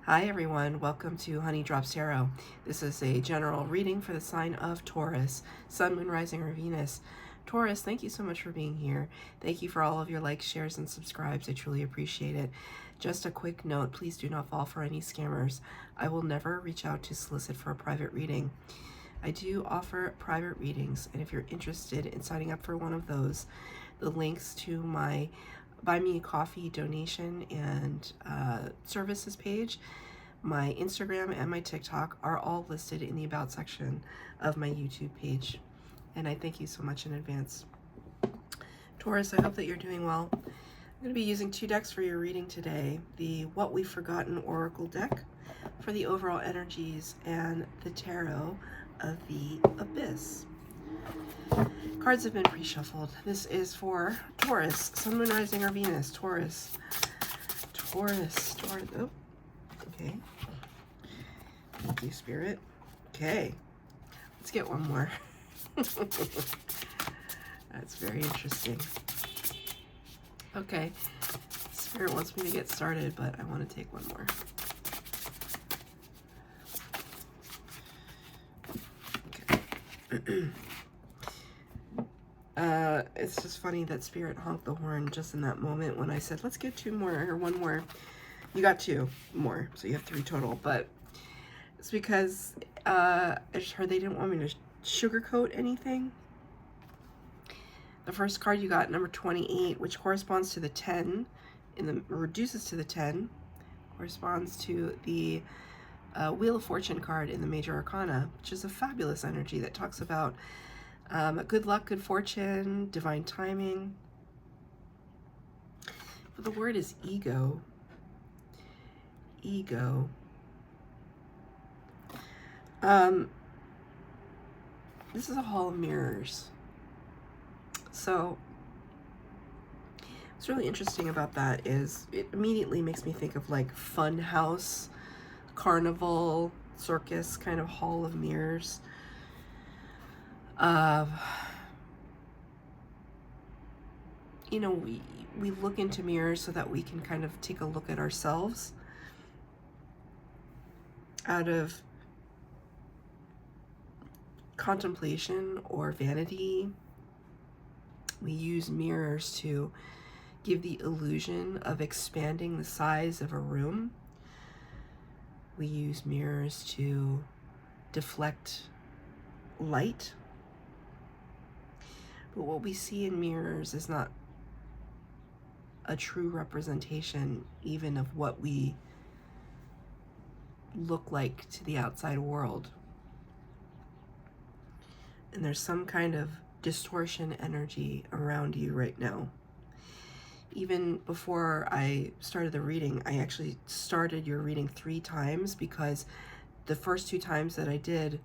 Hi everyone, welcome to Honey Drops Tarot. This is a general reading for the sign of Taurus, Sun, Moon, Rising, or Venus. Taurus, thank you so much for being here. Thank you for all of your likes, shares, and subscribes. I truly appreciate it. Just a quick note, please do not fall for any scammers. I will never reach out to solicit for a private reading. I do offer private readings, and if you're interested in signing up for one of those, the links to my Buy Me a Coffee donation and services page, my Instagram and my TikTok are all listed in the About section of my YouTube page. And I thank you so much in advance. Taurus, I hope that you're doing well. I'm going to be using two decks for your reading today. The What We've Forgotten Oracle deck for the overall energies and the Tarot of the Abyss. Cards have been pre-shuffled. This is for Taurus, Sun, Moon, Rising, or Venus. Taurus. Oh, okay. Thank you, Spirit. Okay. Let's get one more. That's very interesting. Okay. Spirit wants me to get started, but I want to take one more. Okay. It's just funny that Spirit honked the horn just in that moment when I said, let's get two more or one more. You got two more, so you have three total, but it's because I just heard they didn't want me to sugarcoat anything. The first card you got, number 28, which corresponds to the 10, reduces to the 10, corresponds to the Wheel of Fortune card in the Major Arcana, which is a fabulous energy that talks about good luck, good fortune, divine timing. But the word is ego. Ego. This is a hall of mirrors. So what's really interesting about that is it immediately makes me think of like fun house, carnival, circus kind of hall of mirrors. You know, we look into mirrors so that we can kind of take a look at ourselves out of contemplation or vanity. We use mirrors to give the illusion of expanding the size of a room. We use mirrors to deflect light. But what we see in mirrors is not a true representation even of what we look like to the outside world. And there's some kind of distortion energy around you right now. Even before I started the reading, I actually started your reading 3 times because the first 2 times that I did,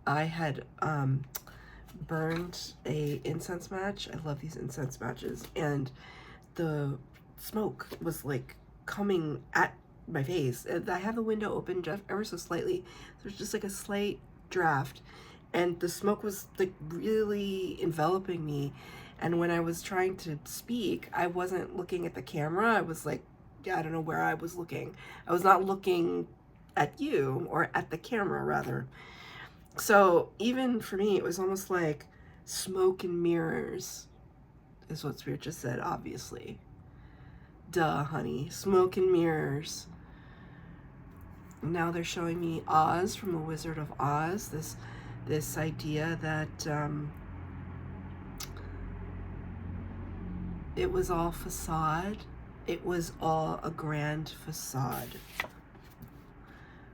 I had burned a incense match. I love these incense matches, and the smoke was like coming at my face. I have the window open just ever so slightly. There's just like a slight draft, and the smoke was like really enveloping me. And when I was trying to speak, I wasn't looking at the camera. I was like, yeah, I don't know where I was looking. I was not looking at you, or at the camera rather. So even for me, it was almost like smoke and mirrors is what Spirit just said, obviously. Duh, honey. Smoke and mirrors. Now they're showing me Oz from The Wizard of Oz. This idea that it was all facade. It was all a grand facade.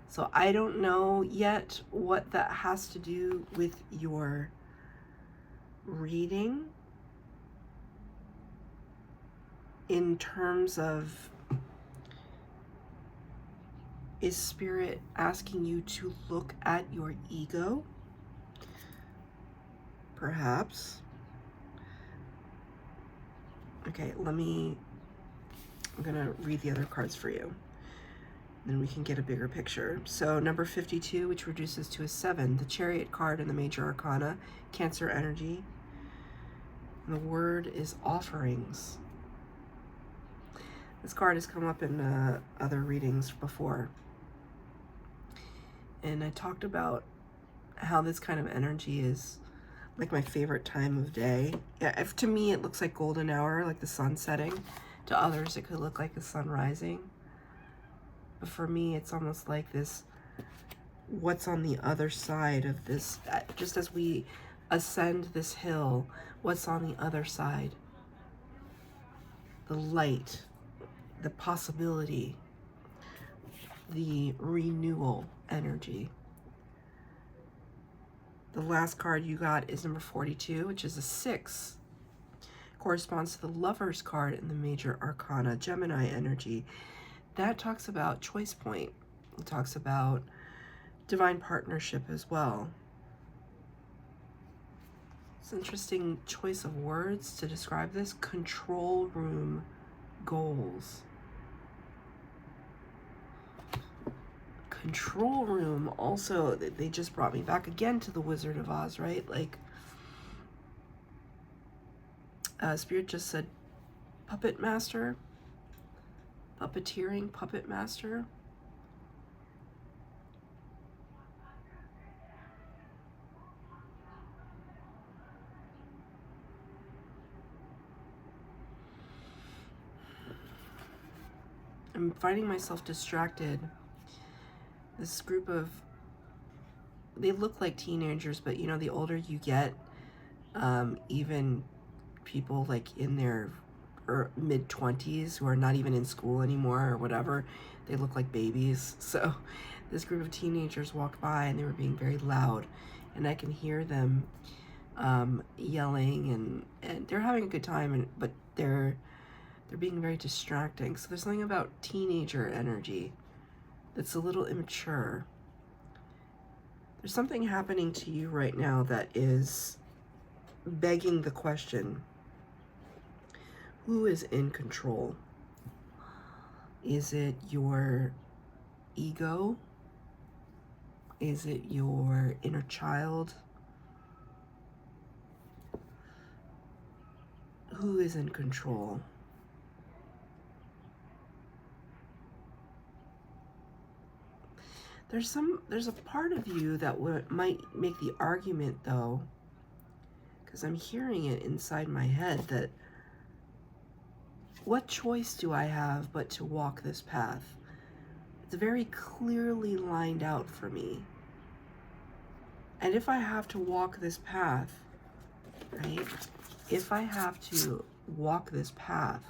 So I don't know yet what that has to do with your reading in terms of, is Spirit asking you to look at your ego? Perhaps. Okay, I'm gonna read the other cards for you. Then we can get a bigger picture. So number 52, which reduces to a 7, the Chariot card in the Major Arcana, Cancer energy. And the word is offerings. This card has come up in other readings before. And I talked about how this kind of energy is like my favorite time of day. Yeah, if to me it looks like golden hour, like the sun setting. To others it could look like the sun rising. But for me it's almost like this, what's on the other side of this, just as we ascend this hill, what's on the other side? The light, the possibility, the renewal energy. The last card you got is number 42, which is a 6. Corresponds to the Lover's card in the Major Arcana, Gemini energy. That talks about choice point. It talks about divine partnership as well. It's an interesting choice of words to describe this. Control room goals. Control room also, they just brought me back again to the Wizard of Oz, right? Like, Spirit just said puppet master, puppeteering, puppet master. I'm finding myself distracted. This group of, they look like teenagers, but you know, the older you get, even people like in their mid-20s who are not even in school anymore or whatever, they look like babies. So this group of teenagers walked by and they were being very loud, and I can hear them yelling, and they're having a good time, but they're being very distracting. So there's something about teenager energy that's a little immature. There's something happening to you right now that is begging the question, who is in control? Is it your ego? Is it your inner child? Who is in control? There's a part of you that might make the argument, though, because I'm hearing it inside my head, that what choice do I have but to walk this path? It's very clearly lined out for me. And if I have to walk this path, right? If I have to walk this path,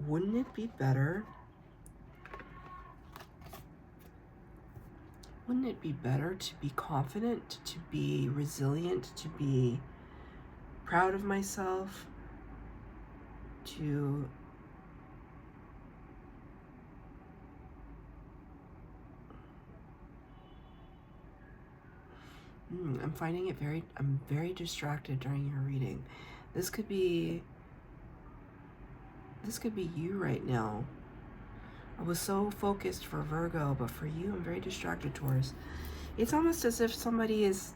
wouldn't it be better? Wouldn't it be better to be confident, to be resilient, to be proud of myself, to I'm finding it I'm very distracted during your reading. This could be you right now. I was so focused for Virgo, but for you, I'm very distracted, Taurus. It's almost as if somebody is,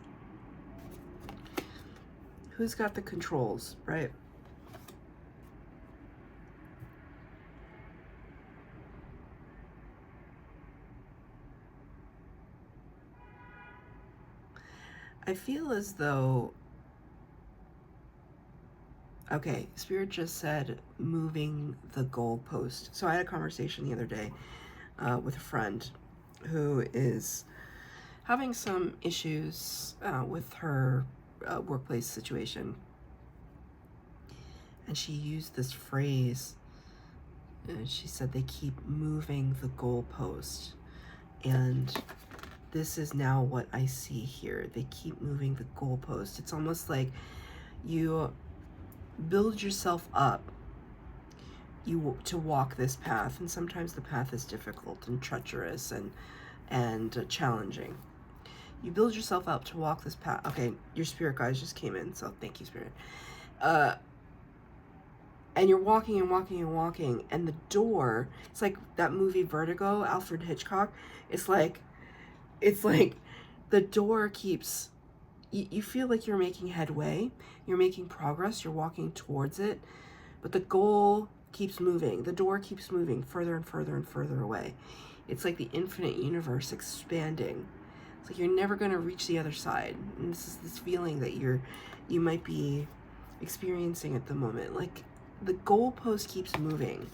who's got the controls, right? I feel as though, okay, Spirit just said moving the goalpost. So I had a conversation the other day with a friend who is having some issues with her workplace situation. And she used this phrase, she said they keep moving the goalpost. And this is now what I see here. They keep moving the goalpost. It's almost like you build yourself up to walk this path, and sometimes the path is difficult and treacherous and challenging. You build yourself up to walk this path. Okay, your spirit guides just came in, so thank you, Spirit. And you're walking and walking and walking, and the door, it's like that movie Vertigo, Alfred Hitchcock. It's like the door keeps, you feel like you're making headway, you're making progress, you're walking towards it, but the goal keeps moving. The door keeps moving further and further and further away. It's like the infinite universe expanding. It's like you're never going to reach the other side. And this is this feeling that you might be experiencing at the moment. Like the goalpost keeps moving.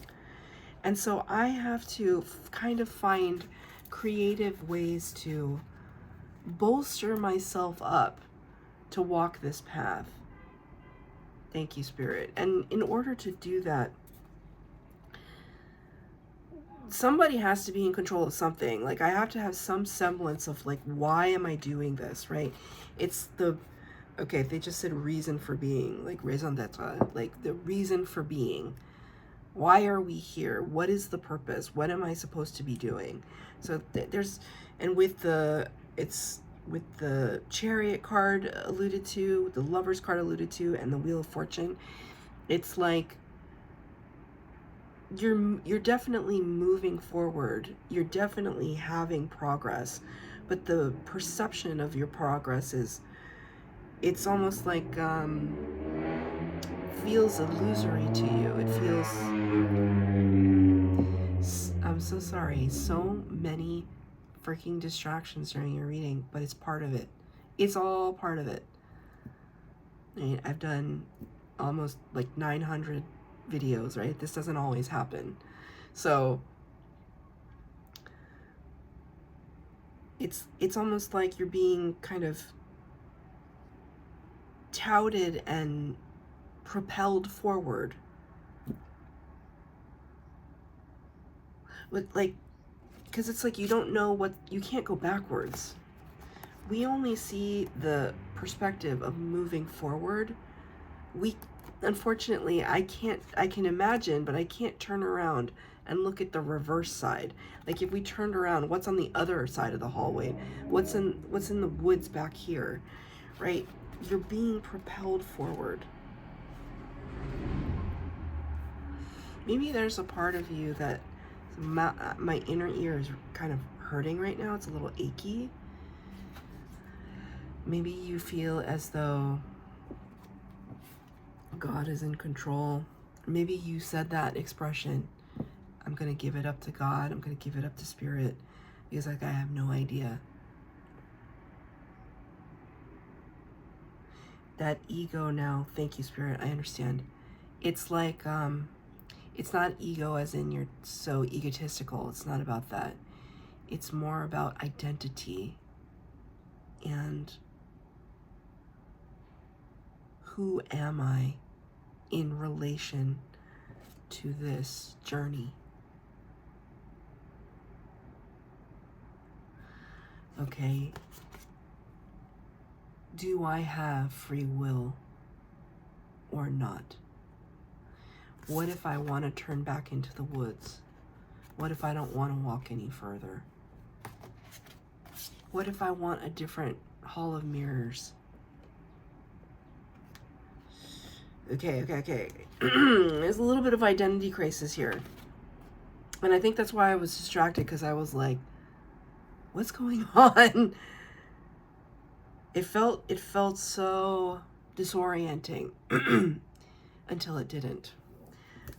And so I have to kind of find creative ways to bolster myself up to walk this path. Thank you, Spirit. And in order to do that, somebody has to be in control of something. Like I have to have some semblance of like, why am I doing this, right? It's the, okay, they just said reason for being, like raison d'etre, like the reason for being. Why are we here? What is the purpose? What am I supposed to be doing? So there's, and with the, it's with the Chariot card alluded to, the Lovers card alluded to, and the Wheel of Fortune, it's like you're definitely moving forward. You're definitely having progress, but the perception of your progress is, it's almost like feels illusory to you. It feels, I'm so sorry, so many freaking distractions during your reading, but it's part of it. It's all part of it. I mean, I've done almost like 900 videos, right? This doesn't always happen. So it's almost like you're being kind of touted and propelled forward. With like, because it's like you don't know what, you can't go backwards. We only see the perspective of moving forward. We, unfortunately, I can imagine, but I can't turn around and look at the reverse side. Like if we turned around, what's on the other side of the hallway? What's in the woods back here, right? You're being propelled forward. Maybe there's a part of you that my inner ear is kind of hurting right now. It's a little achy. Maybe you feel as though God is in control. Maybe you said that expression, I'm going to give it up to God. I'm going to give it up to Spirit, because like I have no idea. That ego now, thank you, Spirit, I understand. It's like, it's not ego as in you're so egotistical. It's not about that. It's more about identity and who am I in relation to this journey. Okay, do I have free will or not? What if I want to turn back into the woods? What if I don't want to walk any further? What if I want a different hall of mirrors? Okay. There's a little bit of identity crisis here. And I think that's why I was distracted, because I was like, what's going on? It felt so disorienting until it didn't.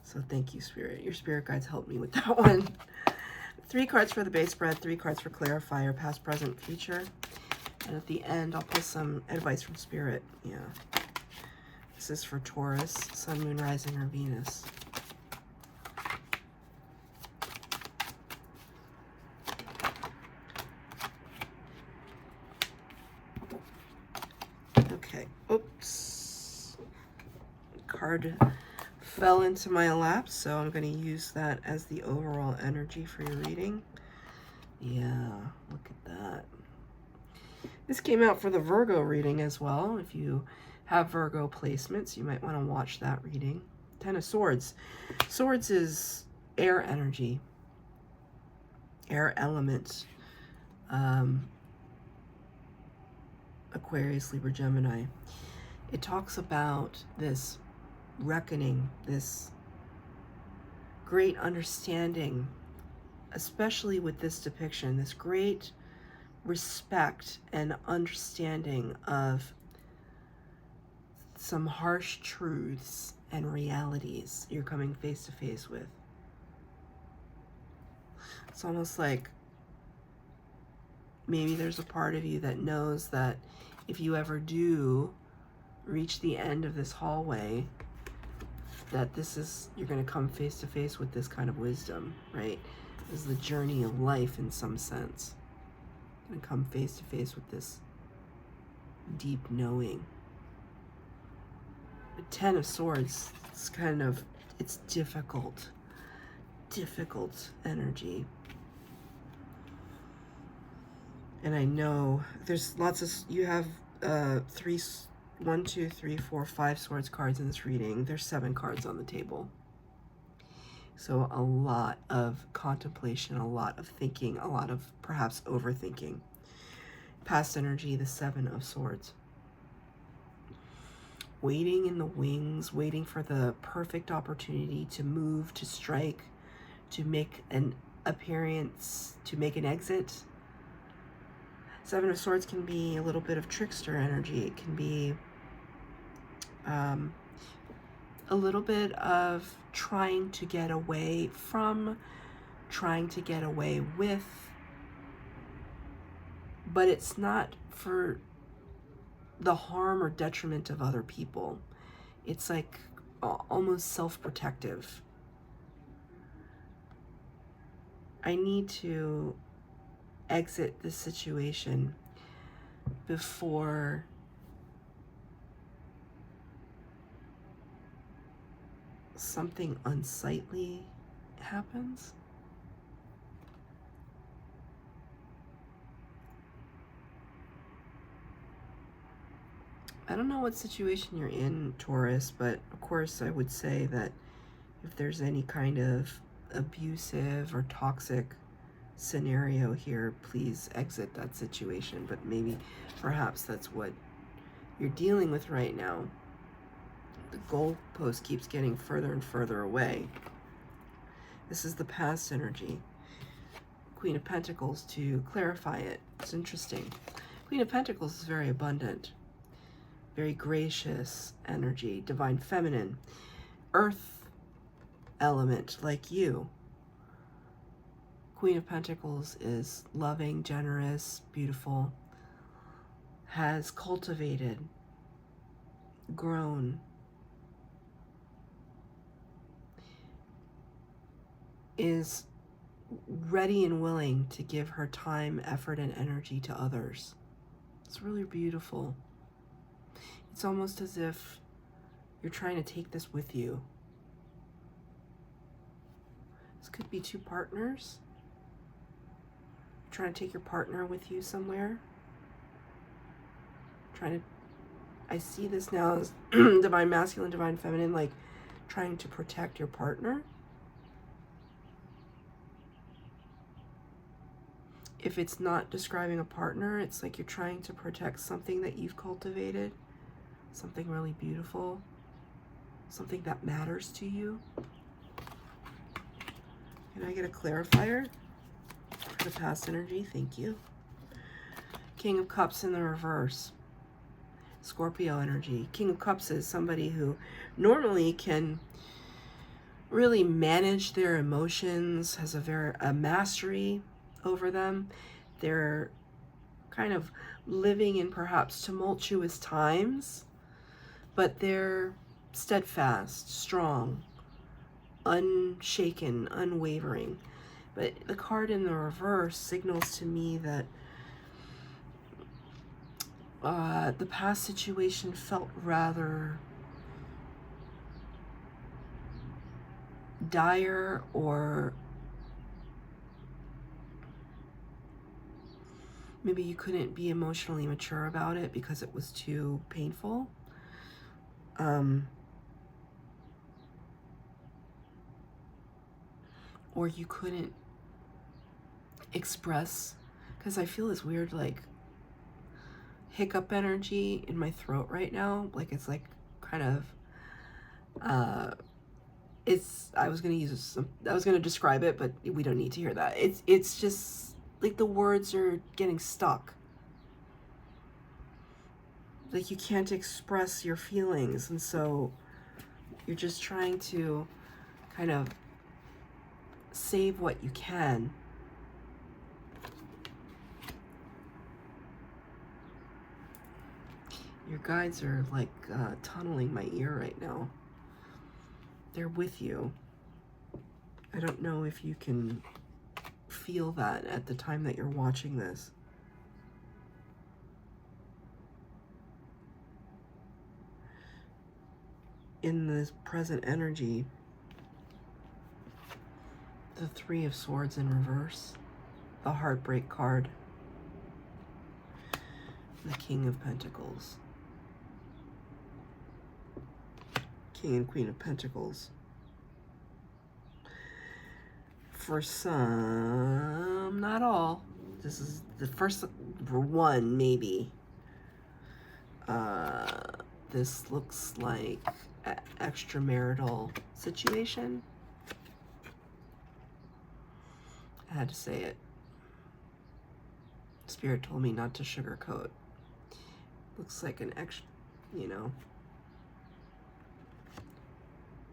So thank you, Spirit. Your spirit guides helped me with that one. 3 cards for the base spread, 3 cards for clarifier, past, present, future. And at the end, I'll pull some advice from Spirit. Yeah. This is for Taurus, Sun, Moon, Rising, or Venus. Okay. Oops. Card fell into my lap, so I'm going to use that as the overall energy for your reading. Yeah, look at that. This came out for the Virgo reading as well. If you have Virgo placements, you might want to watch that reading. 10 of Swords. Swords is air energy, air element. Aquarius, Libra, Gemini. It talks about this reckoning, this great understanding, especially with this depiction, this great respect and understanding of some harsh truths and realities you're coming face to face with. It's almost like maybe there's a part of you that knows that if you ever do reach the end of this hallway, that you're going to come face to face with this kind of wisdom, right? This is the journey of life in some sense. You're going to come face to face with this deep knowing. The Ten of Swords, it's difficult energy. And I know there's lots of, you have 1, 2, 3, 4, 5 swords cards in this reading. There's 7 cards on the table. So a lot of contemplation, a lot of thinking, a lot of perhaps overthinking. Past energy, the 7 of Swords. Waiting in the wings, waiting for the perfect opportunity to move, to strike, to make an appearance, to make an exit. 7 of Swords can be a little bit of trickster energy. It can be a little bit of trying to get away from, trying to get away with, but it's not for the harm or detriment of other people. It's like almost self-protective. I need to exit this situation before something unsightly happens. I don't know what situation you're in, Taurus, but of course I would say that if there's any kind of abusive or toxic scenario here, please exit that situation. But maybe, perhaps that's what you're dealing with right now. The goalpost keeps getting further and further away. This is the past energy. Queen of Pentacles, to clarify it. It's interesting. Queen of Pentacles is very abundant, very gracious energy, divine feminine, earth element like you. Queen of Pentacles is loving, generous, beautiful, has cultivated, grown, is ready and willing to give her time, effort, and energy to others. It's really beautiful. It's almost as if you're trying to take this with you. This could be 2 partners. Trying to take your partner with you somewhere. I see this now as divine masculine, divine feminine, like trying to protect your partner. If it's not describing a partner, it's like you're trying to protect something that you've cultivated, something really beautiful, something that matters to you. Can I get a clarifier for the past energy? Thank you. King of Cups in the reverse. Scorpio energy. King of Cups is somebody who normally can really manage their emotions, has a mastery over them. They're kind of living in perhaps tumultuous times, but they're steadfast, strong, unshaken, unwavering. But the card in the reverse signals to me that the past situation felt rather dire, or maybe you couldn't be emotionally mature about it because it was too painful. Or you couldn't express, because I feel this weird like hiccup energy in my throat right now. Like it's like kind of I was gonna describe it, but we don't need to hear that. It's just like the words are getting stuck. Like you can't express your feelings, and so You're just trying to kind of save what you can. Your guides are like tunneling my ear right now. They're with you. I don't know if you can feel that at the time that you're watching this. In this present energy, the Three of Swords in reverse, the Heartbreak card, the King of Pentacles, King and Queen of Pentacles. For some, not all, this is the first one, maybe. This looks like an extramarital situation. I had to say it. Spirit told me not to sugarcoat. Looks like an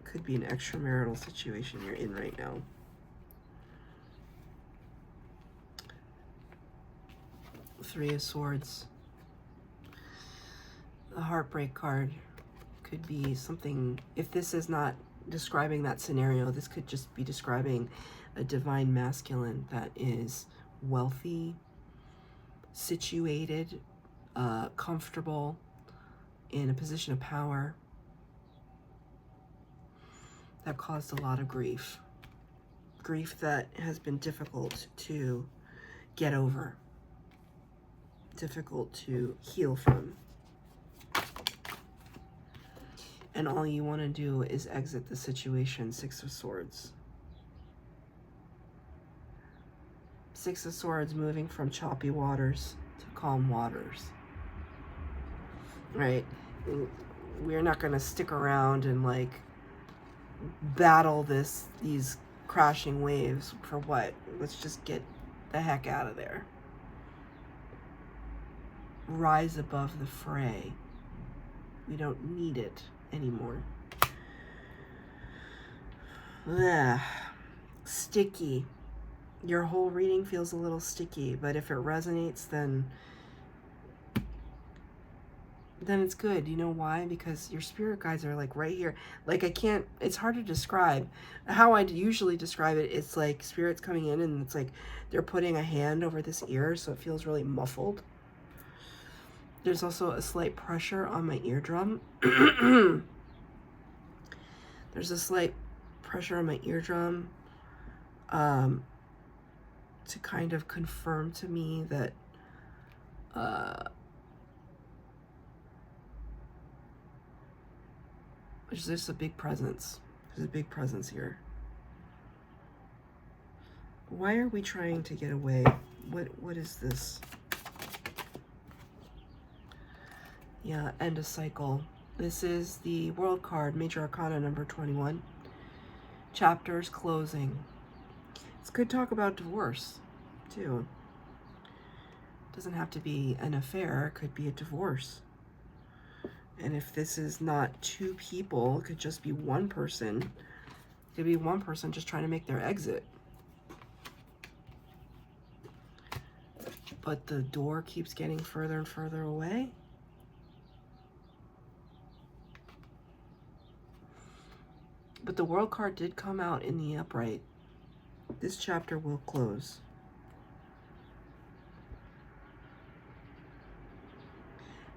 could be an extramarital situation you're in right now. Three of Swords. The Heartbreak card could be something, if this is not describing that scenario, this could just be describing a divine masculine that is wealthy, situated, comfortable, in a position of power, that caused a lot of grief. Grief that has been difficult to get over, difficult to heal from. And all you want to do is exit the situation. Six of Swords. Six of Swords, moving from choppy waters to calm waters. Right? We're not going to stick around and like battle these crashing waves for what? Let's just get the heck out of there. Rise above the fray. We don't need it anymore. Ugh. Sticky. Your whole reading feels a little sticky, but if it resonates, then it's good. You know why? Because your spirit guides are like right here. Like it's hard to describe. How I usually describe it, it's like spirits coming in and it's like they're putting a hand over this ear so it feels really muffled. There's also a slight pressure on my eardrum. There's a slight pressure on my eardrum to kind of confirm to me that there's just a big presence. There's a big presence here. Why are we trying to get away? What is this? Yeah, end a cycle. This is the World card, Major Arcana number 21. Chapters closing. It's good talk about divorce, too. Doesn't have to be an affair. It could be a divorce. And if this is not two people, it could just be one person. It could be one person just trying to make their exit. But the door keeps getting further and further away. But the World card did come out in the upright. This chapter will close.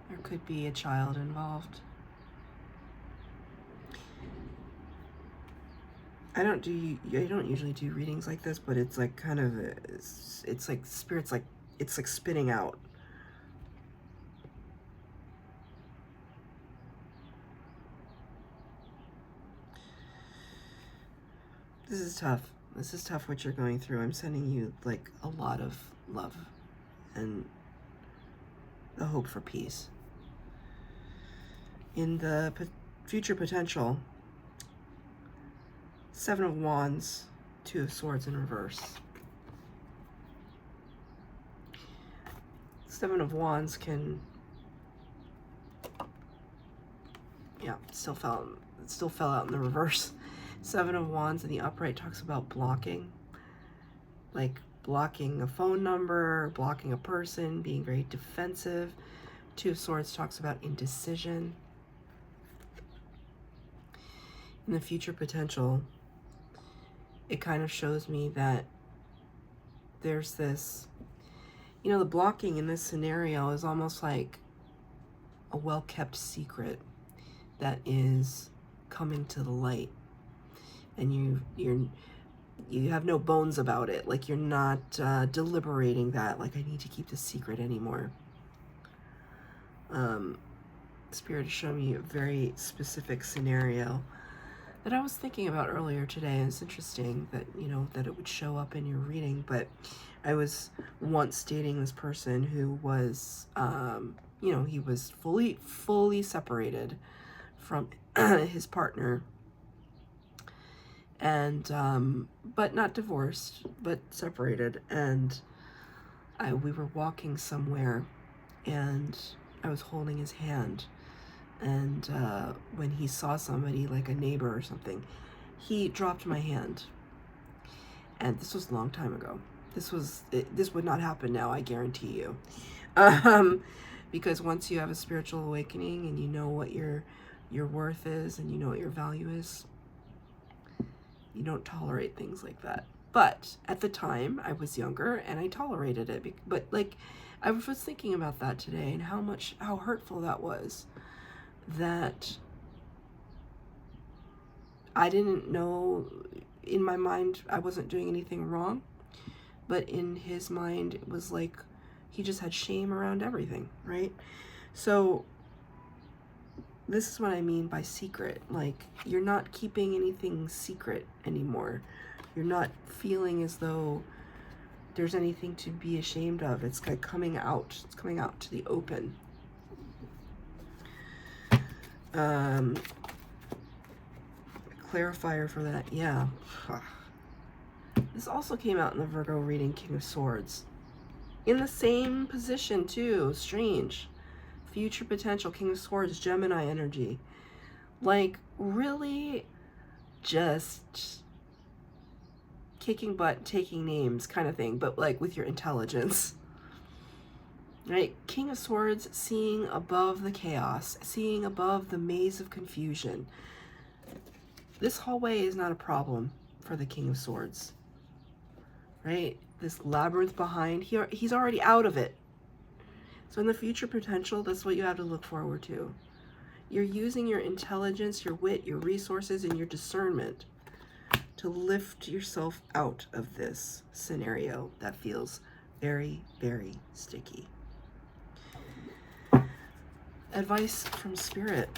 There could be a child involved. I don't usually do readings like this, but it's like kind of it's like spirits like it's like spitting out. This is tough. This is tough what you're going through. I'm sending you like a lot of love and the hope for peace. In the future potential, Seven of Wands, Two of Swords in reverse. Seven of Wands can, yeah, still felt it still fell out in the reverse. Seven of Wands in the upright talks about blocking, like blocking a phone number, blocking a person, being very defensive. Two of Swords talks about indecision. In the future potential, it kind of shows me that there's this, you know, the blocking in this scenario is almost like a well-kept secret that is coming to the light, and you have no bones about it. Like, you're not deliberating that, like, I need to keep this secret anymore. Spirit is showing me a very specific scenario that I was thinking about earlier today, and it's interesting that, you know, that it would show up in your reading. But I was once dating this person who was, you know, he was fully separated from his partner, and but not divorced, but separated. And we were walking somewhere, and I was holding his hand, and when he saw somebody, like a neighbor or something, he dropped my hand. And this was a long time ago. This would not happen now, I guarantee you. Because once you have a spiritual awakening and you know what your worth is and you know what your value is, you don't tolerate things like that. But at the time, I was younger and I tolerated it. But like, I was thinking about that today and how hurtful that was. That I didn't know, in my mind, I wasn't doing anything wrong. But in his mind, it was like he just had shame around everything, right? So this is what I mean by secret. Like, you're not keeping anything secret anymore. You're not feeling as though there's anything to be ashamed of. It's like coming out. It's coming out to the open. Clarifier for that, yeah. This also came out in the Virgo reading, King of Swords. In the same position too, strange. Future potential, King of Swords, Gemini energy. Like, really just kicking butt, taking names kind of thing, but like with your intelligence. Right? King of Swords, seeing above the chaos, seeing above the maze of confusion. This hallway is not a problem for the King of Swords. Right? This labyrinth behind, he's already out of it. So in the future potential, that's what you have to look forward to. You're using your intelligence, your wit, your resources, and your discernment to lift yourself out of this scenario that feels very, very sticky. Advice from Spirit.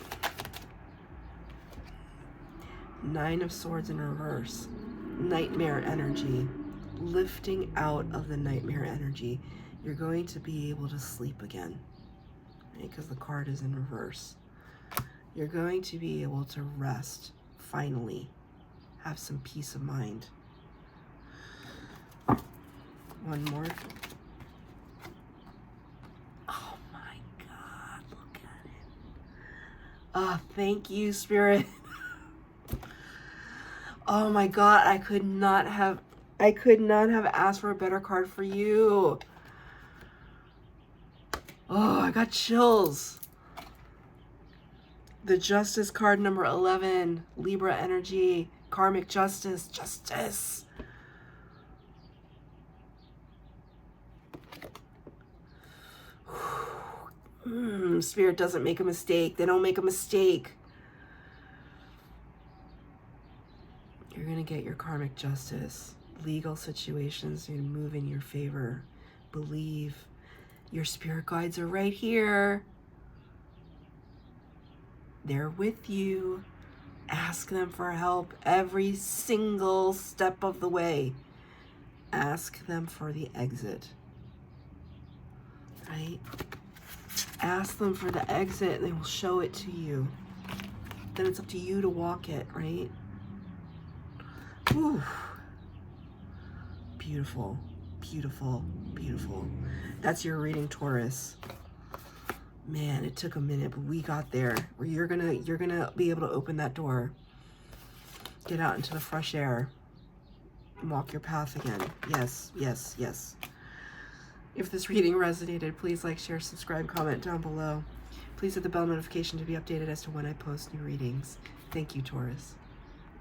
Nine of Swords in reverse. Nightmare energy. Lifting out of the nightmare energy. You're going to be able to sleep again, right? Because the card is in reverse. You're going to be able to rest, finally. Have some peace of mind. One more. Oh my God, look at it. Ah, thank you, Spirit. Oh my God, I could not have asked for a better card for you. Oh, I got chills. The Justice card, number 11, Libra energy, karmic justice, justice. Spirit doesn't make a mistake. They don't make a mistake. You're going to get your karmic justice. Legal situations are going to move in your favor. Believe. Your spirit guides are right here. They're with you. Ask them for help every single step of the way. Ask them for the exit. Right? Ask them for the exit and they will show it to you. Then it's up to you to walk it, right? Whew. Beautiful, beautiful, beautiful. That's your reading, Taurus. Man, it took a minute, but we got there. Where you're gonna be able to open that door, get out into the fresh air, and walk your path again. Yes, yes, yes. If this reading resonated, please like, share, subscribe, comment down below. Please hit the bell notification to be updated as to when I post new readings. Thank you, Taurus.